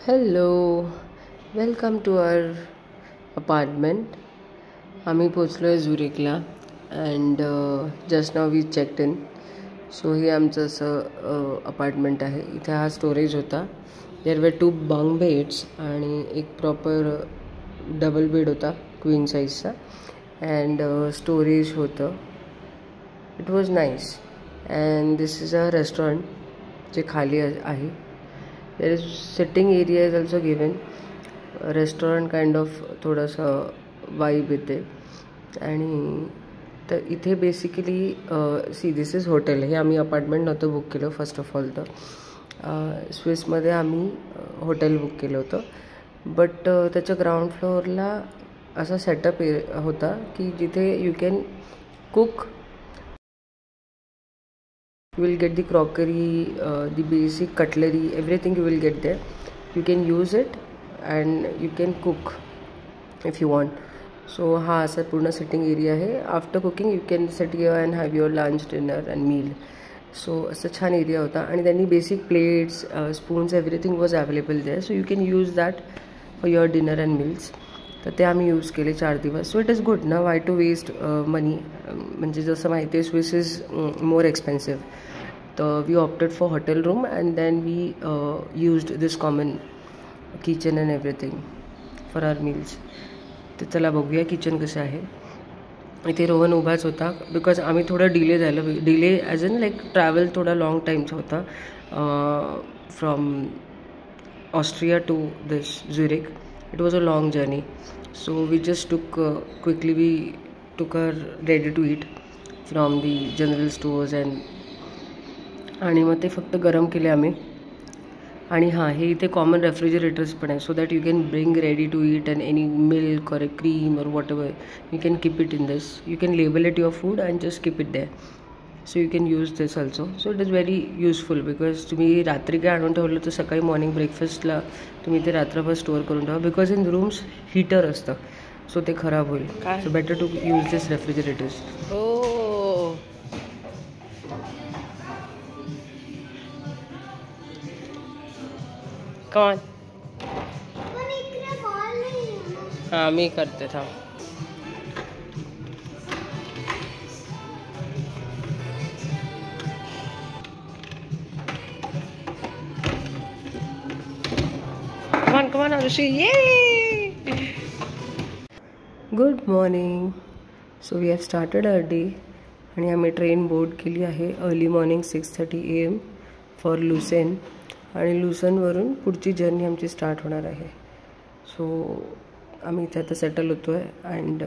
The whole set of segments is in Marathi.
Hello, welcome to our apartment. आम्ही पोचलो आहे झुरिकला and just now we checked in. So हे आमचं असं अपार्टमेंट आहे. इथे हा स्टोरेज होता. देअर वर 2 बंक बेड्स आणि एक प्रॉपर डबल बेड होता क्वीन साईजचा अँड स्टोरेज होतं. It was nice. And this is a restaurant जे खाली आहे. There is sitting area is also given. Restaurant kind of थोडंसं वाईब येते. आणि तर इथे basically see this is hotel. हे आम्ही अपार्टमेंट नव्हतं बुक केलं फर्स्ट ऑफ ऑल. तर स्विसमध्ये आम्ही हॉटेल बुक केलं होतं. बट त्याच्या ग्राउंड फ्लोअरला असा सेटअप होता की जिथे you can cook. You will get the crockery, the basic cutlery, everything you will get there. You can use it and you can cook if you want. So हा असा पूर्ण सिटिंग एरिया आहे. After cooking you can sit here and have your lunch dinner and meal. So असं छान एरिया होता आणि त्यांनी basic plates spoons everything was available there. So you can use that for your dinner and meals. तर ते आम्ही यूज केले 4 दिवस. सो इट इज गुड ना. Why to waste money. म्हणजे जसं माहिती आहे स्विस इज मोर एक्सपेन्सिव्ह. तर we opted for hotel room and then we used this common kitchen and everything for our meals. तर चला बघूया किचन कसं आहे. इथे रोहन उभाच होता बिकॉज आम्ही थोडं डिले झालं. Delay as in like travel थोडा लाँग टाईमचा होता from Austria to this Zurich. It was a long journey. So we just took quickly we took uh ready to eat from the general stores आणि मग ते फक्त गरम केले आम्ही. आणि हां, हे इथे कॉमन रेफ्रिजरेटर्स पण आहे. So that you can bring ready to eat and any milk or a cream or whatever you can keep it in this. You can label it your food and just keep it there. So you can use this also. So it is very useful because तुम्ही रात्री काय आणून ठेवलं तर सकाळी मॉर्निंग ब्रेकफास्टला तुम्ही ते रात्रभर स्टोअर करून ठेवा. बिकॉज इन रूम्स हीटर असतं सो ते खराब होईल. So better to use this refrigerators. कौन? हाँ मी करते था. Come on, Arushi. Yay! Good morning. So we have started our day. आणि आम्ही ट्रेन बोर्ड केली आहे early morning 6:30 AM for Lausanne. आणि लुसनवरून पुढची जर्नी आमची स्टार्ट होणार आहे. सो आम्ही इथे आता सेटल होतो आहे and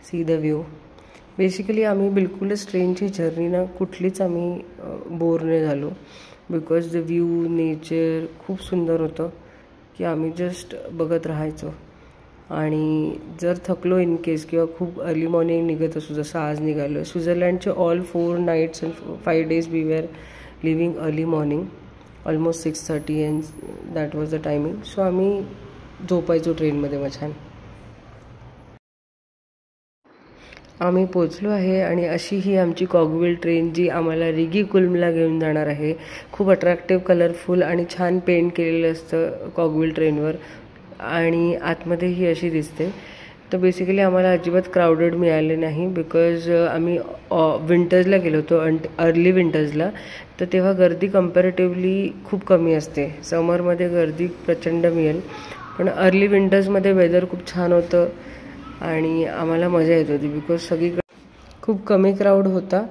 see the view. Basically आम्ही बिलकुलच ट्रेनची जर्नी ना कुठलीच आम्ही बोर नाही झालो. बिकॉज द व्ह्यू नेचर खूप सुंदर होतं की आम्ही जस्ट बघत राहायचो. आणि जर थकलो इन केस किंवा खूप अर्ली मॉर्निंग निघत असू जसं आज निघालो आहे. स्वित्झर्लंडचे all 4 nights and 5 days we were living early morning almost 6:30 and that was the timing. So आम्ही झोपायचो ट्रेनमध्ये मग छान. आम्ही पोचलो आहे आणि अशी ही आमची कॉगविल ट्रेन जी आम्हाला रिगीकुल्मला घेऊन जाणार आहे. खूप अट्रॅक्टिव्ह कलरफुल आणि छान पेंट केलेलं असतं कॉगविल ट्रेनवर आणि आतमध्ये ही अशी दिसते. तर बेसिकली आम्हाला अजिबात क्राऊडेड मिळाले नाही बिकॉज आम्ही विंटर्सला गेलो होतो अर्ली विंटर्सला. तर तेव्हा गर्दी कम्पॅरेटिव्हली खूप कमी असते. समरमध्ये गर्दी प्रचंड मिळेल पण अर्ली विंटर्समध्ये वेदर खूप छान होतं आणि आम्हाला मजा येत होती बिकॉज सगळीकडे खूप कमी क्राऊड होता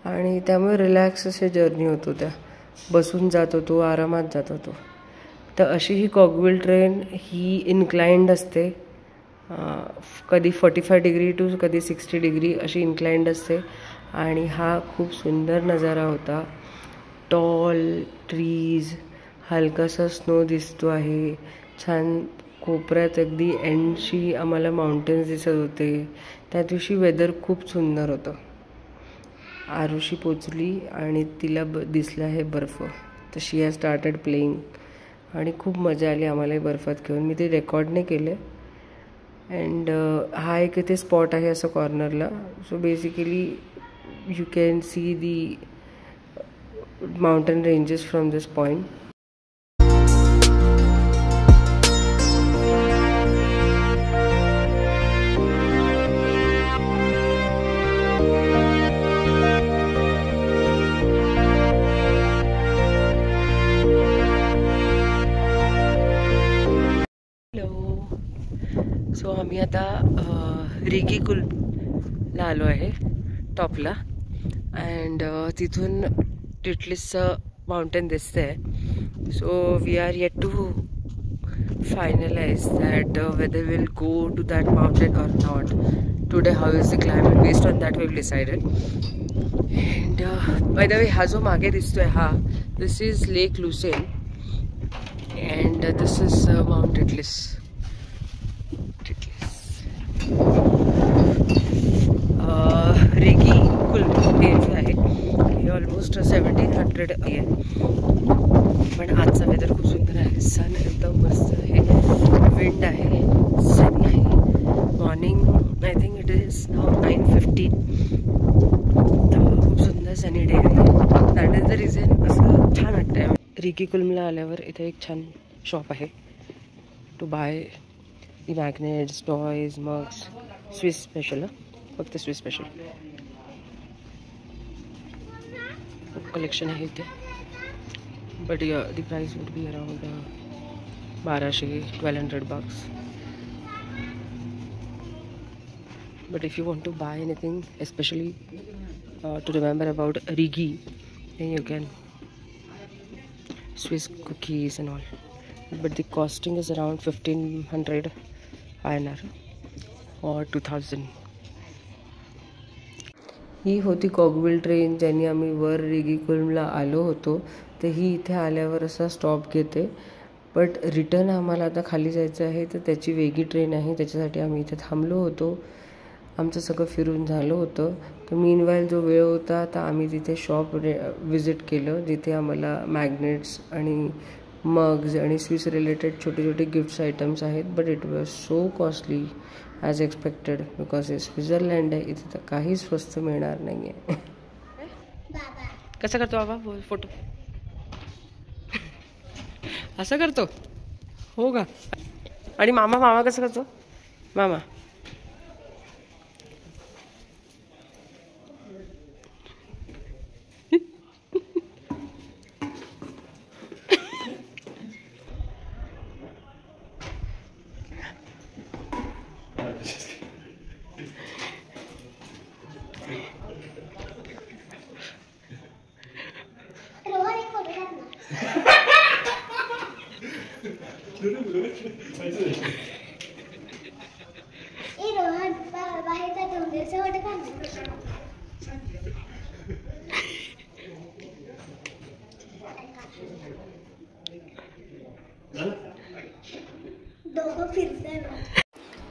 आणि त्यामुळे रिलॅक्स असे जर्नी होत होत्या. बसून जात होतो, आरामात जात होतो. तर अशी ही कॉगविल ट्रेन ही इन्क्लाइंड असते. कधी 45 डिग्री टू कधी 60 डिग्री अशी इन्क्लाइंड असते. आणि हा खूप सुंदर नजारा होता. टॉल ट्रीज, हलकासा स्नो दिसतो आहे. छान कोपऱ्यात अगदी एंडशी आम्हाला माउंटेन्स दिसत होते. त्या दिवशी वेदर खूप सुंदर होतं. आरुषी पोचली आणि तिला दिसला आहे बर्फ. तर शी हॅज स्टार्टेड प्लेईंग आणि खूप मजा आली आम्हाला बर्फात घेऊन. मी ते रेकॉर्ड नाही केले. अँड हा एक इथे स्पॉट आहे असं कॉर्नरला. So basically you can see the mountain ranges from this point. So आम्ही आता रिगी कुलला आलो आहे टॉपला. अँड तिथून टिटलिसचं माउंटेन दिसतं आहे. So we are yet to finalize that whether we'll go to that mountain or not. Today how is the climate, based on that we've decided. And by the way, ha jo maage distoy ha, this is Lake Lucerne and this is Mount Titlis. Rigi Kulm जे आहे हे ऑलमोस्ट 1700 आहे. पण आजचा वेदर खूप सुंदर आहे. सन एकदम मस्त आहे, विंड आहे, सनी आहे. Morning I think it is now 9:15. तर खूप सुंदर सनी डे आहे. दॅट इज द रिझन असं छान वाटतं आहे. रिगी कुल्मला आल्यावर इथे एक छान शॉप आहे to buy the magnets, toys, mugs. Swiss special, फक्त स्विस स्पेशल खूप कलेक्शन आहे इथे. But yeah, the price would be around 1200 bucks. But if you want to buy anything, especially to remember about Rigi, then you can. Swiss cookies and all. But the costing is around 1500 INR or 2000. ही होती कॉगविल ट्रेन ज्याने आम्ही वर रिगी कुल्मला आलो होतो. तर ही इथे आल्यावर असा स्टॉप घेते. बट रिटर्न आम्हाला आता खाली जायचं आहे, तर त्याची वेगळी ट्रेन आहे. त्याच्यासाठी आम्ही इथे थांबलो होतो. आमचं सगळं फिरून झालं होतं. तर मीनवाईल जो वेळ होता तर आम्ही तिथे शॉप विजिट केलं, जिथे आम्हाला मॅग्नेट्स आणि मग्स आणि स्विस रिलेटेड छोटे छोटे गिफ्ट्स आयटम्स आहेत. But it was so costly as expected, because हे स्वित्झर्लंड आहे. इथे तर काही स्वस्त मिळणार नाही आहे. कसं करतो बाबा बोल फोटो? असं करतो हो का? आणि मामा मामा कसं करतो मामा?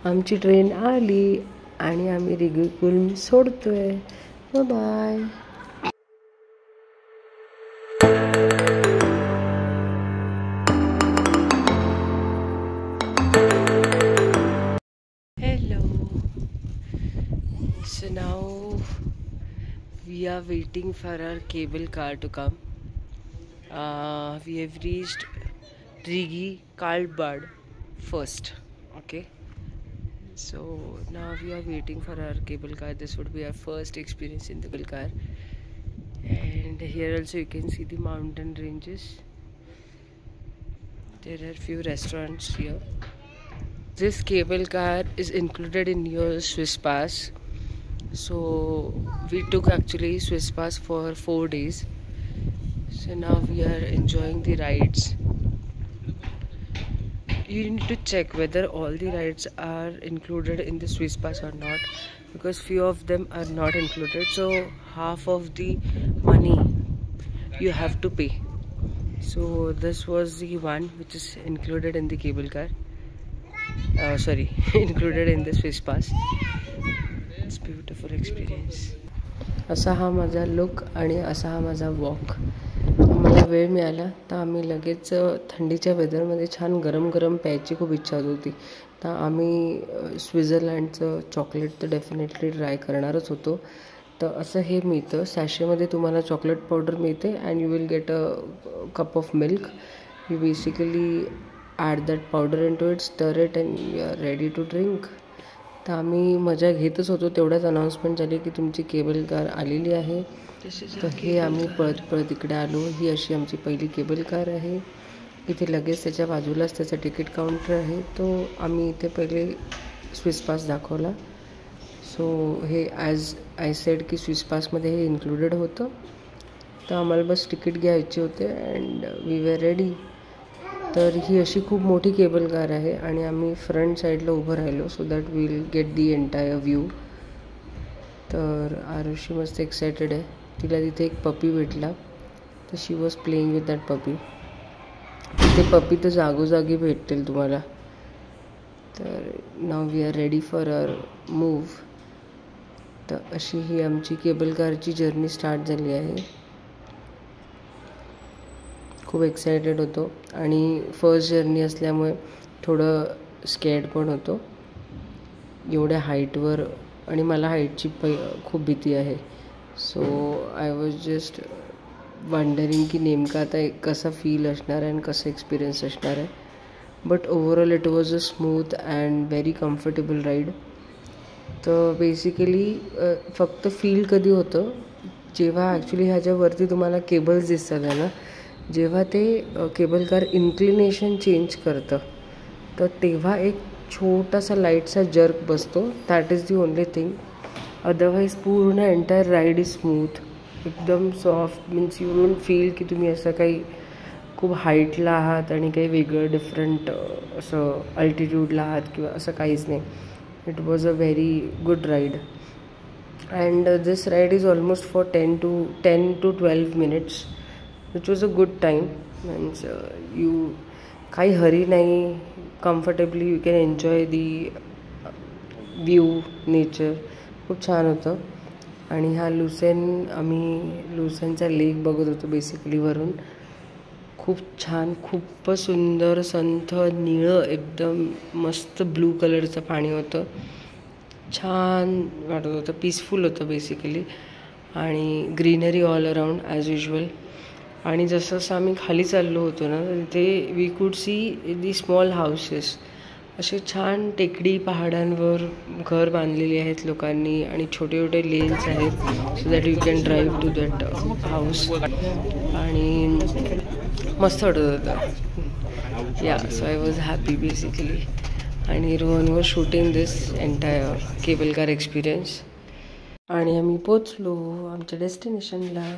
आमची ट्रेन आली आणि आम्ही रिगी कुल्म सोडतोय. Bye. Hello. So now we are waiting for our cable car to come. We have reached Rigi Karlsbad first. Okay. So now we are waiting for our cable car. This would be our first experience in the cable car. And here also you can see the mountain ranges. There are few restaurants here. This cable car is included in your Swiss pass. So we took actually Swiss pass for 4 days. So now we are enjoying the rides. You need to check whether all the rides are included in the Swiss pass or not, because few of them are not included. So half of the money you have to pay. So this was the one which is included in the cable car. Sorry, included in the Swiss pass. It's beautiful experience. असा हा माझा लुक आणि असा हा माझा वॉक. आम्हाला वेळ मिळाला तर आम्ही लगेच थंडीच्या वेदरमध्ये छान गरम गरम प्यायची खूप इच्छा होत होती. तर आम्ही स्वित्झर्लंडचं चॉकलेट तर डेफिनेटली ट्राय करणारच होतो. तर असं हे मिळतं सॅशेमध्ये. तुम्हाला चॉकलेट पावडर मिळते and you will get a cup of milk. You basically add that powder into it, stir it and you are ready to drink. तर आम्ही मजा घेतच होतो. तेवढ्याच अनाऊन्समेंट झाली की तुमची केबल कार आलेली आहे. तर हे आम्ही पळत पळत इकडे आलो. ही अशी आमची पहिली केबल कार आहे. इथे लगेच त्याच्या बाजूलाच त्याचं तिकीट काउंटर आहे. तो आम्ही इथे पहिले स्विस पास दाखवला. सो हे ॲज आय सेड की स्विस पासमध्ये हे इन्क्लुडेड होतं. तर आम्हाला बस तिकीट घ्यायचे होते अँड वी वर रेडी. तर ही अशी खूप मोठी केबल कार आहे आणि आम्ही फ्रंट साईडला उभं राहिलो so that will get the entire view. तर आरुषी मस्त एक्सायटेड आहे. तिला तिथे एक पपी भेटला तर she was playing with that puppy. ते पपी तर जागोजागी भेटतील तुम्हाला. तर now we are ready for our move. तर अशी ही आमची केबल कारची जर्नी स्टार्ट झाली आहे. खूप एक्सायटेड होतो आणि फर्स्ट जर्नी असल्यामुळे थोडं स्कॅर्ड पण होतो एवढ्या हाईटवर. आणि मला हाईटची खूप भीती आहे. So I was just wondering की नेमका आता कसा फील असणार आहे आणि कसं एक्सपिरियन्स असणार आहे. But overall it was a smooth and very comfortable ride. तर बेसिकली फक्त फील कधी होतं जेव्हा ॲक्च्युली ह्याच्यावरती तुम्हाला केबल्स दिसतात आहे ना, जेव्हा ते केबल कार इन्क्लिनेशन चेंज करतं तर तेव्हा एक छोटासा लाईटचा जर्क बसतो. That is the only thing. Otherwise पूर्ण एंटायर राईड इज स्मूथ, एकदम soft. Means you don't feel की तुम्ही असं काही खूप हाईटला आहात आणि काही वेगळं डिफरंट असं अल्टिट्यूडला आहात किंवा असं काहीच नाही. It was a very good ride and this ride is almost for 10 to 12 minutes which was a good time. Means you काही हरी नाही, comfortably you can enjoy the view, nature. खूप छान होतं. आणि हा आम्ही लुसेनचा लेक बघत होतो बेसिकली वरून. खूप छान, खूपच सुंदर, संथ निळं एकदम मस्त ब्लू कलरचं पाणी होतं. छान वाटत होतं, पीसफुल होतं बेसिकली. आणि greenery all around as usual. आणि जसं आम्ही खाली चाललो होतो ना तिथे we could see the small houses. असे छान टेकडी पहाडांवर घर बांधलेली आहेत लोकांनी आणि छोटे छोटे लेन्स आहेत so that you can drive to that house. आणि मस्त वाटत होतं. Yeah so I was happy basically. आणि Rohan was shooting this entire cable car experience. आणि आम्ही पोचलो आमच्या डेस्टिनेशनला.